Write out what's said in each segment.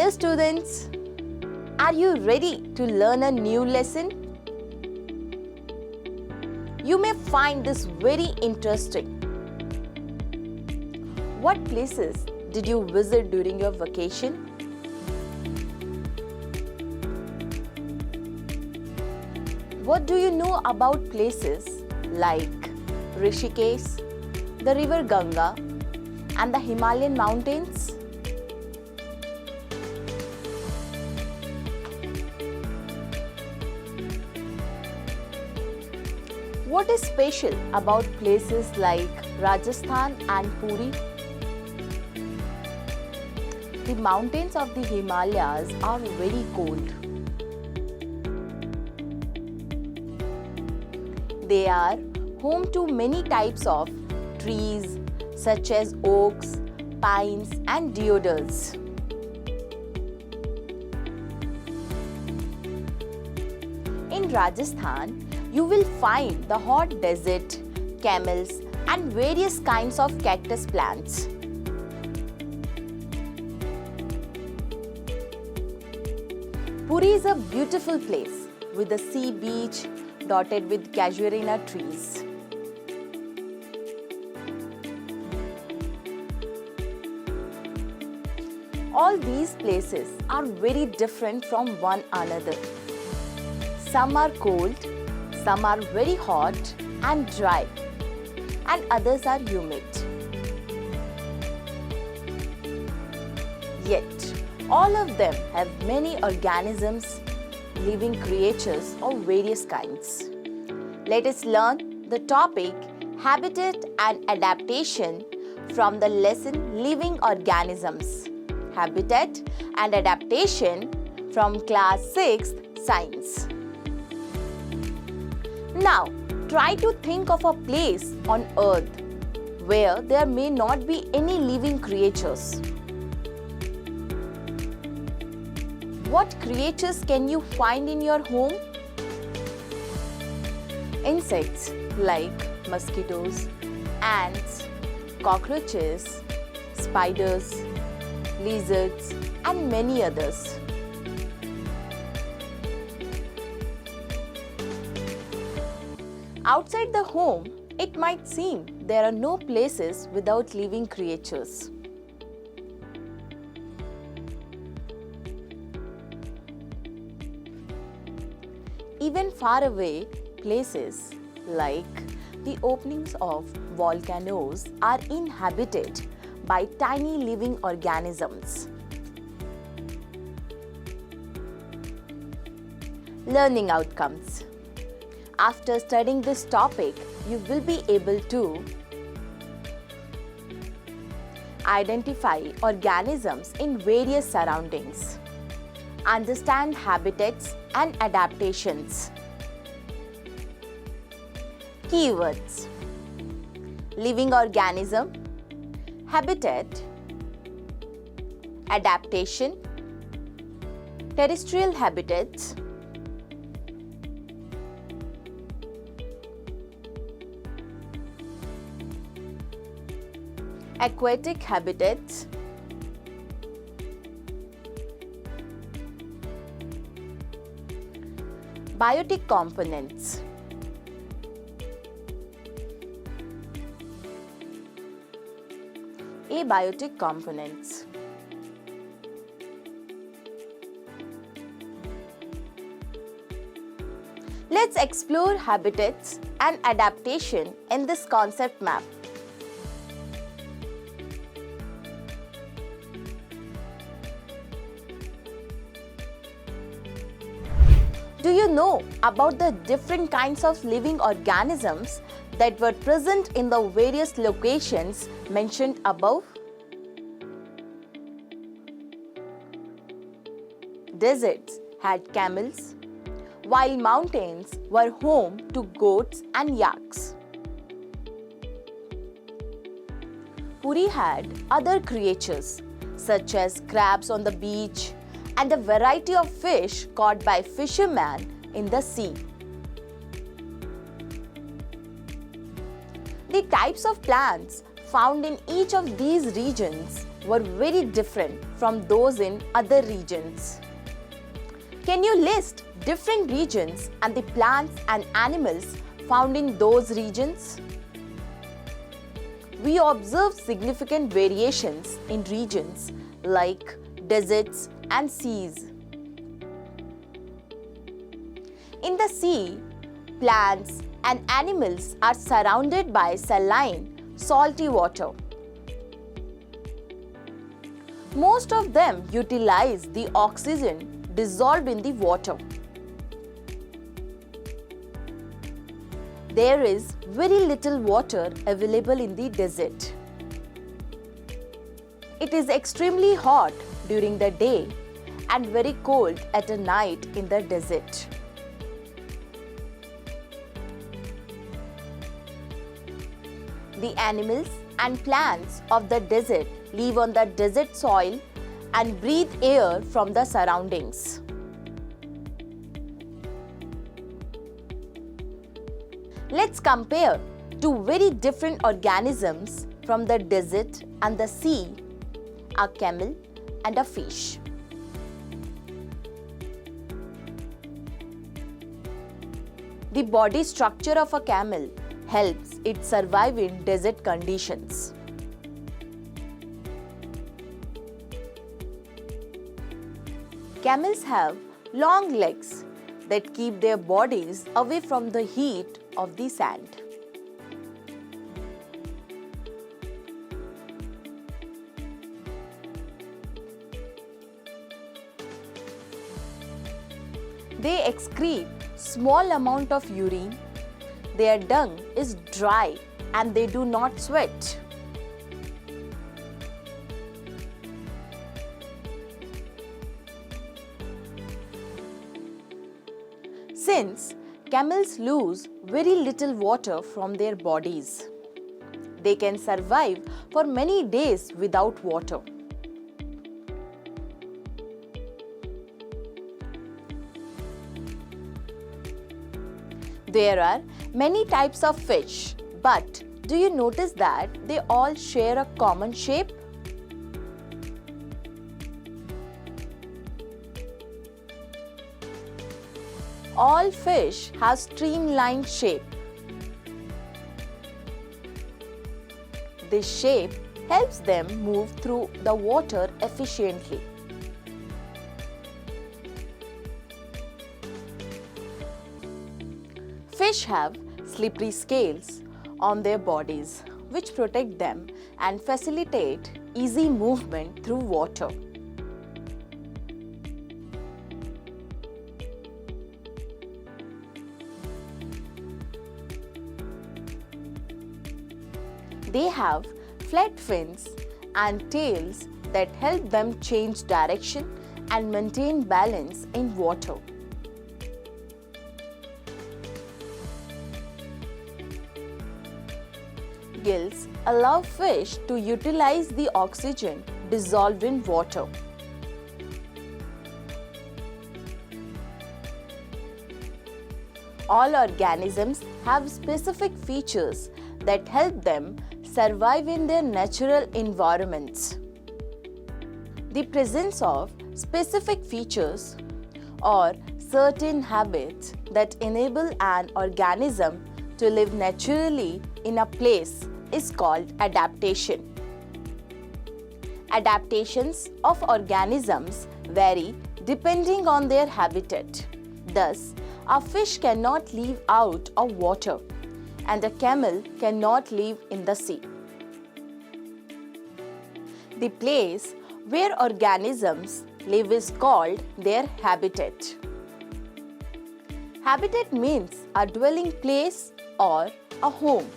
Hello students, are you ready to learn a new lesson? You may find this very interesting. What places did you visit during your vacation? What do you know about places like Rishikesh, the river Ganga, and the Himalayan mountains? What is special about places like Rajasthan and Puri? The mountains of the Himalayas are very cold. They are home to many types of trees such as oaks, pines and deodars. In Rajasthan, you will find the hot desert, camels and various kinds of cactus plants. Puri is a beautiful place with a sea beach dotted with casuarina trees. All these places are very different from one another. Some are cold, some are very hot and dry, and others are humid. Yet, all of them have many organisms, living creatures of various kinds. Let us learn the topic Habitat and Adaptation from the lesson Living Organisms. Habitat and Adaptation from class 6th Science. Now, try to think of a place on earth where there may not be any living creatures. What creatures can you find in your home? Insects like mosquitoes, ants, cockroaches, spiders, lizards, and many others. Outside the home, it might seem there are no places without living creatures. Even far away places like the openings of volcanoes are inhabited by tiny living organisms. Learning outcomes. After studying this topic, you will be able to identify organisms in various surroundings, understand habitats and adaptations. Keywords: living organism, habitat, adaptation, terrestrial habitats, aquatic habitats, biotic components. Abiotic components. Let's explore habitats and adaptation in this concept map. Do you know about the different kinds of living organisms that were present in the various locations mentioned above? Deserts had camels, while mountains were home to goats and yaks. Puri had other creatures such as crabs on the beach and a variety of fish caught by fishermen in the sea. The types of plants found in each of these regions were very different from those in other regions. Can you list different regions and the plants and animals found in those regions? We observe significant variations in regions like deserts and seas. In the sea, plants and animals are surrounded by saline, salty water. Most of them utilize the oxygen dissolved in the water. There is very little water available in the desert. It is extremely hot during the day and very cold at night in the desert. The animals and plants of the desert live on the desert soil and breathe air from the surroundings. Let's compare two very different organisms from the desert and the sea, a camel and a fish. The body structure of a camel helps it survive in desert conditions. Camels have long legs that keep their bodies away from the heat of the sand. They excrete small amount of urine. Their dung is dry and they do not sweat. Since camels lose very little water from their bodies, they can survive for many days without water. There are many types of fish, but do you notice that they all share a common shape? All fish have streamlined shape. This shape helps them move through the water efficiently. Fish have slippery scales on their bodies, which protect them and facilitate easy movement through water. They have flat fins and tails that help them change direction and maintain balance in water. Gills allow fish to utilize the oxygen dissolved in water. All organisms have specific features that help them survive in their natural environments. The presence of specific features or certain habits that enable an organism to live naturally in a place is called adaptation. Adaptations of organisms vary depending on their habitat. Thus, a fish cannot live out of water and a camel cannot live in the sea. The place where organisms live is called their habitat. Habitat means a dwelling place or a home.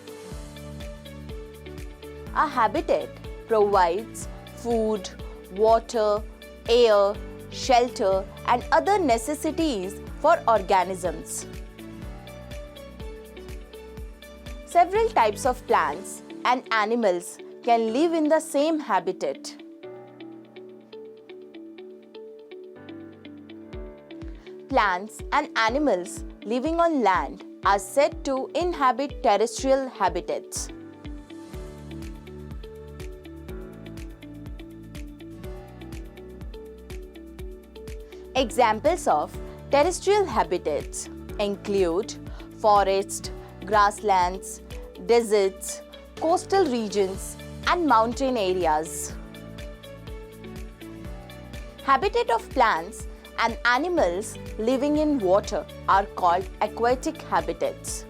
A habitat provides food, water, air, shelter, and other necessities for organisms. Several types of plants and animals can live in the same habitat. Plants and animals living on land are said to inhabit terrestrial habitats. Examples of terrestrial habitats include forests, grasslands, deserts, coastal regions, and mountain areas. Habitat of plants and animals living in water are called aquatic habitats.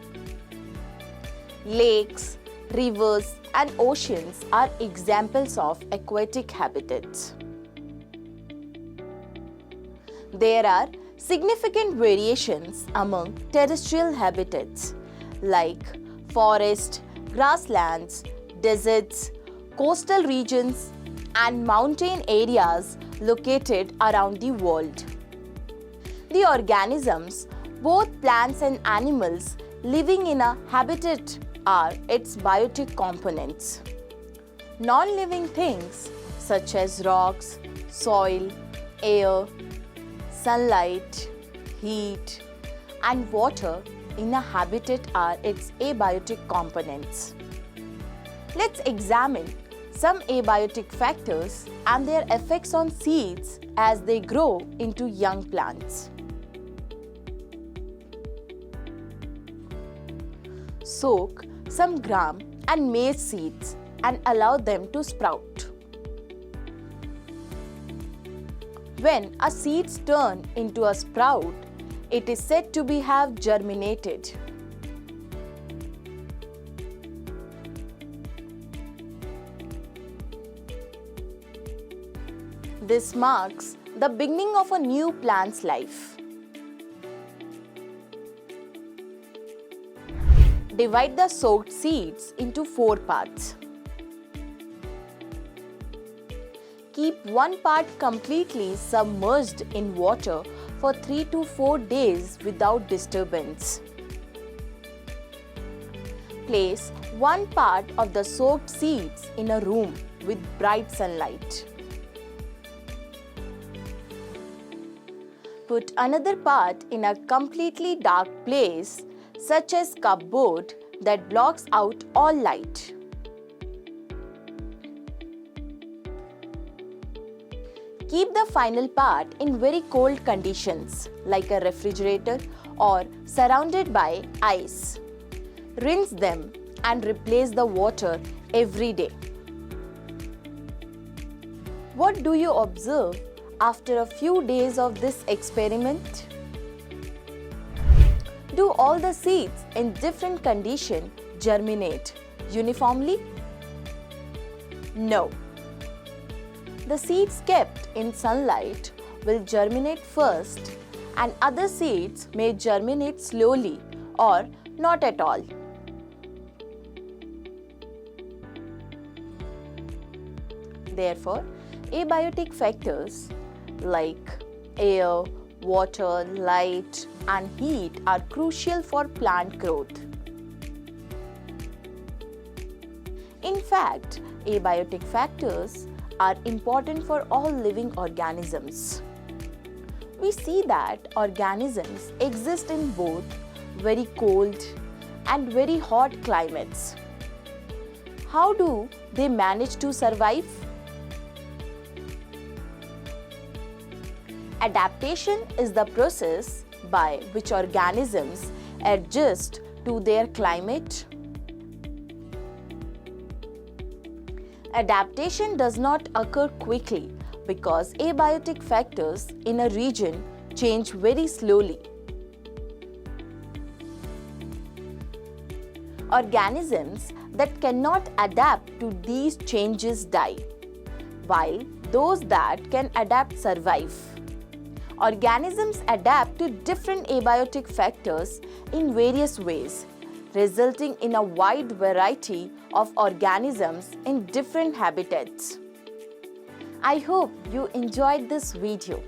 Lakes, rivers, and oceans are examples of aquatic habitats. There are significant variations among terrestrial habitats like forest, grasslands, deserts, coastal regions, and mountain areas located around the world. The organisms, both plants and animals living in a habitat, are its biotic components. Non-living things such as rocks, soil, air, sunlight, heat, and water in a habitat are its abiotic components. Let's examine some abiotic factors and their effects on seeds as they grow into young plants. Soak some gram and maize seeds and allow them to sprout. When a seeds turn into a sprout, it is said to have germinated. This marks the beginning of a new plant's life. Divide the soaked seeds into 4 parts. Keep one part completely submerged in water for 3 to 4 days without disturbance. Place one part of the soaked seeds in a room with bright sunlight. Put another part in a completely dark place, such as cupboard that blocks out all light. Keep the final part in very cold conditions like a refrigerator or surrounded by ice. Rinse them and replace the water every day. What do you observe after a few days of this experiment? Do all the seeds in different conditions germinate uniformly? No. The seeds kept in sunlight will germinate first, and other seeds may germinate slowly or not at all. Therefore, abiotic factors like air, water, light, and heat are crucial for plant growth. In fact, abiotic factors are important for all living organisms. We see that organisms exist in both very cold and very hot climates. How do they manage to survive? Adaptation is the process by which organisms adjust to their climate. Adaptation does not occur quickly because abiotic factors in a region change very slowly. Organisms that cannot adapt to these changes die, while those that can adapt survive. Organisms adapt to different abiotic factors in various ways, resulting in a wide variety of organisms in different habitats. I hope you enjoyed this video.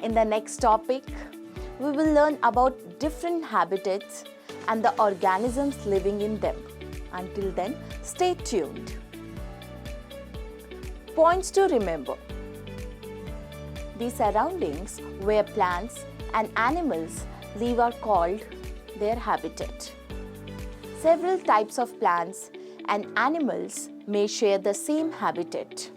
In the next topic, we will learn about different habitats and the organisms living in them. Until then, stay tuned. Points to remember. The surroundings where plants and animals live are called their habitat. Several types of plants and animals may share the same habitat.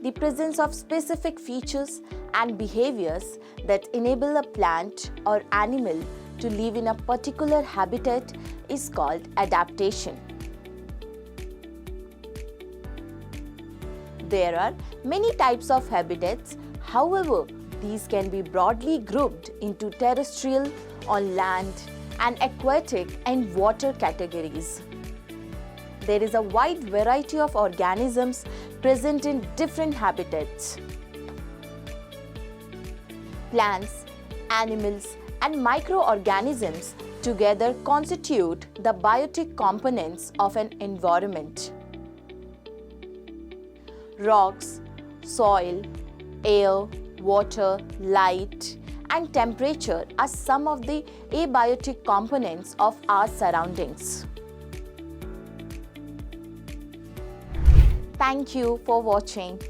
the presence of specific features and behaviors that enable a plant or animal to live in a particular habitat is called adaptation. There are many types of habitats. However, these can be broadly grouped into terrestrial, on land, and aquatic and water categories. There is a wide variety of organisms present in different habitats. Plants, animals, and microorganisms together constitute the biotic components of an environment. Rocks, soil, air, water, light, and temperature are some of the abiotic components of our surroundings. Thank you for watching.